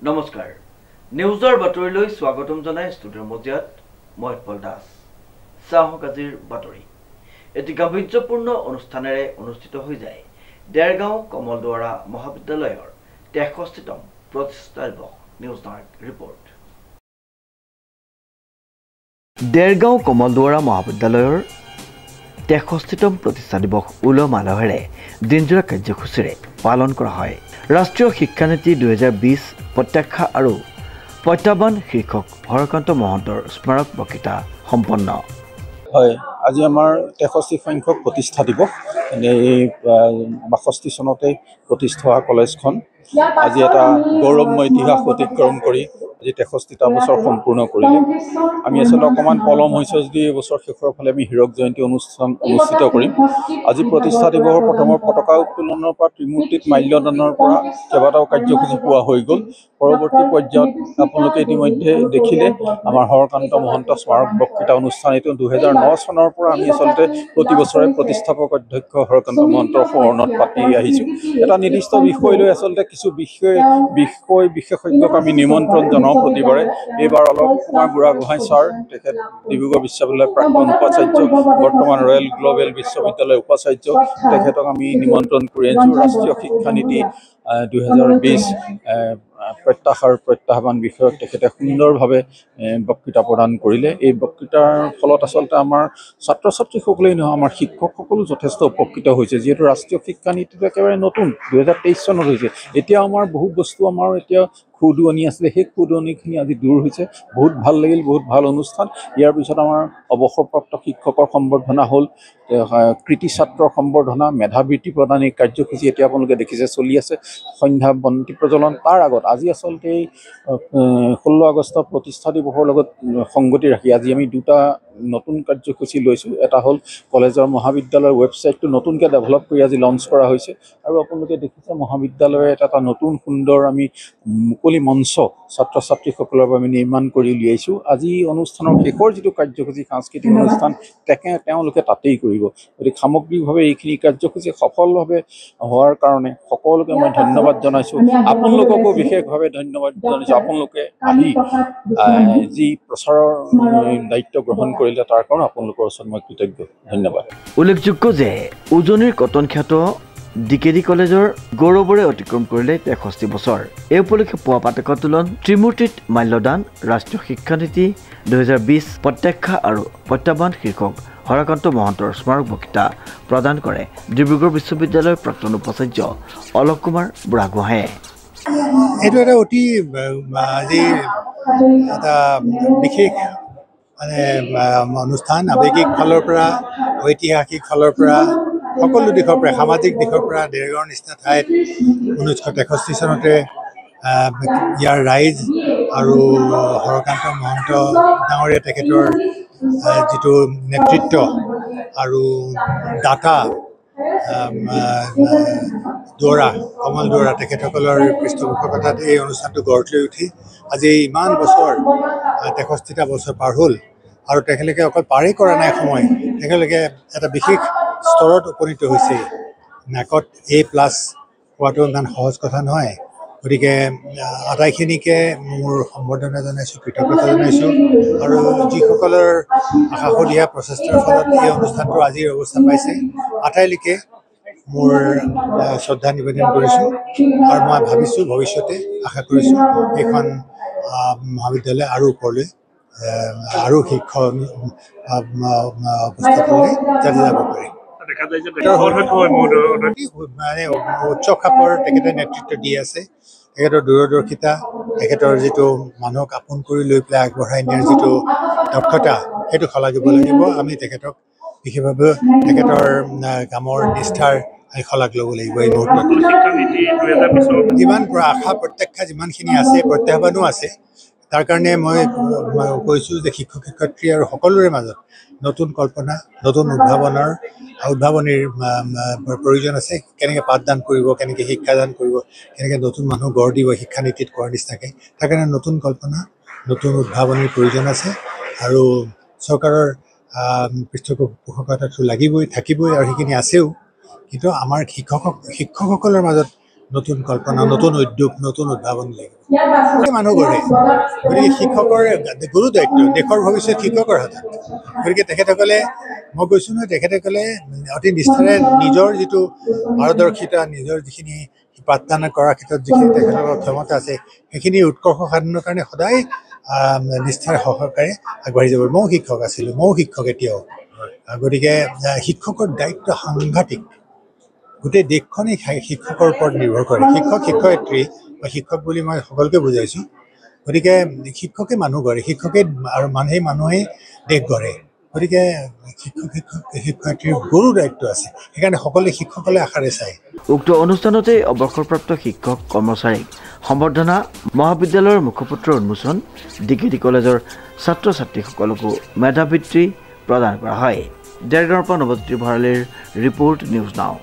নমস্কাৰ নিউজৰ বাতৰিলৈ স্বাগতম জনাই ষ্টুডিঅ'ৰ মজিয়াত মই উৎপল দাস চাহক আজিৰ বাতৰি এটি গাম্ভীৰ্যপূৰ্ণ অনুষ্ঠানেৰে অনুষ্ঠিত হৈ যায় দেৰগাঁও কমলদুৱাৰা মহাবিদ্যালয়ৰ 63তম প্ৰতিষ্ঠা দিৱস নিউজ নাইট ৰিপৰ্ট দেৰগাঁও কমলদুৱাৰা মহাবিদ্যালয়ৰ 63তম প্ৰতিষ্ঠা দিৱস উলহ মালহেৰে দিনজোৰা কাৰ্যসূচীৰে পালন কৰা হয় ৰাষ্ট্ৰীয় শিক্ষানীতি 2020 প্ৰত্যাখ্যা আৰু প্ৰত্যাহ্বান শীৰ্ষক হৰকান্ত মহন্তৰ স্মাৰক বক্তৃতা সম্পন্ন হয় আজি আমাৰ 63 সংখ্যক প্ৰতিষ্ঠা দিৱস এই 62 চনতে প্ৰতিষ্ঠা হোৱা কলেজখন আজি এটা গৌৰৱময় ইতিহাস অতিক্ৰম কৰি আজি 63টা বছৰ সম্পূৰ্ণ কৰিলে আমি আসলে অকমান পলম হৈছে যদি এই বছৰ শেষৰ ফালে আমি হীৰক জয়ন্তী অনুষ্ঠান অনুষ্ঠিত কৰিম আজি প্ৰতিষ্ঠা দিৱসৰ প্ৰথমৰ পতাকা উত্তোলনৰ পৰা ত্ৰিমূৰ্তিত মাল্যদানৰ পৰা কেইবাটাও কাৰ্যসূচী পোৱা হৈ গ'ল পৰৱৰ্তী পৰ্যায়ত আপোনালোকে ইতিমধ্যে দেখিলে আমাৰ হৰকান্ত মহন্ত স্মাৰক বক্তৃতা অনুষ্ঠান এইটো 2009 চনৰ পৰা আমি আসলতে প্ৰতি বছৰে প্ৰতিষ্ঠাপক অধ্যক্ষ হৰকান্ত মহন্তৰ সোঁৱৰণত পাতি আহিছোঁ এটা নিৰ্দিষ্ট বিষয় লৈ আসলতে কিছু বিশেষজ্ঞক আমি নিমন্ত্ৰণ জনাওঁ প্ৰতিবাৰে এইবাৰ অলক কুমাৰ বুঢ়াগোহাঁই ছাৰ তেখেত ডিব্ৰুগড় বিশ্ববিদ্যালয়ৰ প্ৰাক্তন উপাচাৰ্য বৰ্তমান ৰয়েল গ্লোবেল বিশ্ববিদ্যালয়ৰ উপাচাৰ্য তেখেতক আমি নিমন্ত্ৰণ কৰি আছোঁ ৰাষ্ট্ৰীয় শিক্ষানীতি 2020 প্ৰত্যাহ্বান বিষয়ক তেখেতে সুন্দৰভাৱে বক্তৃতা প্ৰদান কৰিলে এই বক্তৃতাৰ ফলত আসলতে আমাৰ ছাত্ৰ ছাত্ৰীসকলেই নহয় আমাৰ শিক্ষকসকলো যথেষ্ট উপকৃত হৈছে যিহেতু ৰাষ্ট্ৰীয় শিক্ষানীতিটো একেবাৰে নতুন 2023 চনত হৈছে এতিয়া আমাৰ বহুত বস্তু আমাৰ এতিয়া খুদুৱনি আছিলে সেই খুদুৱনিখিনি আজি দূৰ হৈছে বহুত ভাল লাগিল বহুত ভাল অনুষ্ঠান ইয়াৰ পিছত আমাৰ অৱসৰপ্ৰাপ্ত শিক্ষকৰ সম্বৰ্ধনা হ'ল কৃতি ছাত্ৰৰ সম্বৰ্ধনা মেধাবৃত্তি প্ৰদান এই কাৰ্যসূচী এতিয়া আপোনালোকে দেখিছে চলি আছে সন্ধ্যা বন্তি প্ৰজ্বলন তাৰ আগত আজি আসলতে 16 আগষ্ট প্ৰতিষ্ঠা দিৱসৰ লগত সংগতি ৰাখি আজি আমি দুটা নতুন কাৰ্যসূচী লৈছোঁ এটা হ'ল কলেজৰ মহাবিদ্যালয়ৰ ৱেবছাইটটো নতুনকৈ ডেভেলপ কৰি আজি লঞ্চ কৰা হৈছে আৰু আপোনালোকে দেখিছে মহাবিদ্যালয়ে এটা নতুন সুন্দৰ আমি মুকলি মঞ্চ ছাত্ৰ ছাত্ৰীসকলৰ বাবে নিৰ্মাণ কৰি উলিয়াইছোঁ আজি অনুষ্ঠানৰ শেষৰ যিটো কাৰ্যসূচী সাংস্কৃতিক অনুষ্ঠান তেওঁলোকে তাতেই কৰিব গতিকে সামগ্ৰিকভাৱে এইখিনি কাৰ্যসূচী সফলভাৱে হোৱাৰ কাৰণে সকলোকে মই ধন্যবাদ জনাইছোঁ আপোনালোককো বিশেষভাৱে ধন্যবাদ জনাইছোঁ আপোনালোকে আহি যি প্ৰচাৰৰ দায়িত্ব গ্ৰহণ কৰিলে তাৰ কাৰণে আপোনালোকৰ ওচৰত মই কৃতজ্ঞ ধন্যবাদ উল্লেখযোগ্য যে উজনিৰ কটনখ্যাত ডিকেডি কলেজৰ গৌৰৱৰে অতিক্ৰম কৰিলে 63 বছৰ এই উপলক্ষে পোৱা পতাকা উত্তোলন ত্ৰিমূৰ্তিত মাল্যদান ৰাষ্ট্ৰীয় শিক্ষানীতি 2020 প্ৰত্যাখ্যা আৰু প্ৰত্যাহ্বান শীৰ্ষক হৰকান্ত মহন্তৰ স্মাৰক বক্তৃতা প্ৰদান কৰে ডিব্ৰুগড় বিশ্ববিদ্যালয়ৰ প্ৰাক্তন উপাচাৰ্য অলক কুমাৰ বুঢ়াগোহাঁয়ে এইটো এটা অতি আজি এটা বিশেষ মানে অনুষ্ঠান আৱেগিক ফালৰ পৰা ঐতিহাসিক ফালৰ পৰা সকলো দিশৰ পৰা সামাজিক দিশৰ পৰা দেৰগাঁৱৰ নিচিনা ঠাইত 1963 চনতে ইয়াৰ ৰাইজ আৰু হৰকান্ত মহন্ত ডাঙৰীয়া তেখেতৰ যিটো নেতৃত্ব আৰু দাতা কমল দুৱৰা তেখেতসকলৰ পৃষ্ঠপোষকতাত এই অনুষ্ঠানটো গঢ় লৈ উঠি আজি ইমান বছৰ 63টা বছৰ পাৰ হ'ল আৰু তেখেতলোকে অকল পাৰেই কৰা নাই সময় তেখেতলোকে এটা বিশেষ স্তৰত উপনীত হৈছে নাকত A+ হোৱাটো ইমান সহজ কথা নহয় গতিকে আটাইখিনিকে মোৰ সম্বৰ্ধনা জনাইছোঁ কৃতজ্ঞতা জনাইছোঁ আৰু যিসকলৰ আশাসলীয়া প্ৰচেষ্টাৰ ফলত এই অনুষ্ঠানটো আজিৰ অৱস্থা পাইছে আটাইলৈকে মোৰ শ্ৰদ্ধা নিবেদন কৰিছোঁ আৰু মই ভাবিছোঁ ভৱিষ্যতে আশা কৰিছোঁ এইখন মহাবিদ্যালয় আৰু ওপৰলৈ আৰু শিক্ষা অৱস্থালৈ যাতে যাব পাৰি মানে উচ্চ খাপৰ তেখেতে নেতৃত্ব দি আছে তেখেতৰ দূৰদৰ্শিতা তেখেতৰ যিটো মানুহক আপোন কৰি লৈ পেলাই আগবঢ়াই নিয়াৰ যিটো দক্ষতা সেইটো শলাগিব লাগিব আমি তেখেতক বিশেষভাৱে তেখেতৰ কামৰ নিষ্ঠাৰ শলাগ ল'ব লাগিব এই মুহূৰ্তত যিমান আশা প্ৰত্যাখ্যা যিমানখিনি আছে প্ৰত্যাহ্বানো আছে তাৰ কাৰণে মই কৈছোঁ যে শিক্ষক শিক্ষয়িত্ৰী আৰু সকলোৰে মাজত নতুন কল্পনা নতুন উদ্ভাৱনীৰ প্ৰয়োজন আছে কেনেকৈ পাঠদান কৰিব কেনেকৈ শিক্ষাদান কৰিব কেনেকৈ নতুন মানুহ গঢ় দিব শিক্ষানীতিত কৰাৰ নিচিনাকৈ তাৰ কাৰণে নতুন কল্পনা নতুন উদ্ভাৱনীৰ প্ৰয়োজন আছে আৰু চৰকাৰৰ পৃষ্ঠপোষকতাটো লাগিবই থাকিবই আৰু সেইখিনি আছেও কিন্তু আমাৰ শিক্ষকসকলৰ মাজত নতুন কল্পনা, নতুন উদ্যোগ, নতুন উদ্ভাৱন লাগিব। মানুহ গঢ়ে, গতিকে শিক্ষকৰ গুৰু দায়িত্ব, দেশৰ ভৱিষ্যত শিক্ষকৰ হাতত। গতিকে তেখেতসকলে, মই কৈছোঁ নহয়, তেখেতসকলে অতি নিষ্ঠাৰে নিজৰ যিটো পাৰদৰ্শিতা, নিজৰ যিখিনি পাঠদান কৰাৰ ক্ষেত্ৰত যিখিনি তেখেতসকলৰ ক্ষমতা আছে, সেইখিনি উৎকৰ্ষ সাধনৰ কাৰণে সদায় নিষ্ঠাৰে সহকাৰে আগবাঢ়ি যাব। ময়ো শিক্ষক আছিলোঁ, ময়ো শিক্ষক এতিয়াও। গতিকে শিক্ষকৰ দায়িত্ব সাংঘাতিক। গোটেই দেশখনেই শিক্ষকৰ ওপৰত নিৰ্ভৰ কৰে। শিক্ষক শিক্ষয়িত্ৰী বা শিক্ষক বুলি মই সকলোকে বুজাইছোঁ। গতিকে শিক্ষকে মানুহ গঢ়ে, শিক্ষকে আৰু মানুহেই দেশ গঢ়ে। গতিকে শিক্ষয়িত্ৰীৰ গুৰু দায়িত্ব আছে, সেইকাৰণে সকলোৱে শিক্ষকলৈ আশাৰে চায়। উক্ত অনুষ্ঠানতে অৱসৰপ্ৰাপ্ত শিক্ষক কৰ্মচাৰীক সম্বৰ্ধনা, মহাবিদ্যালয়ৰ মুখপত্ৰ উন্মোচন, ডিগ্ৰী কলেজৰ ছাত্ৰ ছাত্ৰীসকলকো মেধাবৃত্তি প্ৰদান কৰা হয়। দেৰগাঁৱৰ পৰা নৱজ্যোতি ভঁৰালীৰ ৰিপৰ্ট, নিউজ নাও।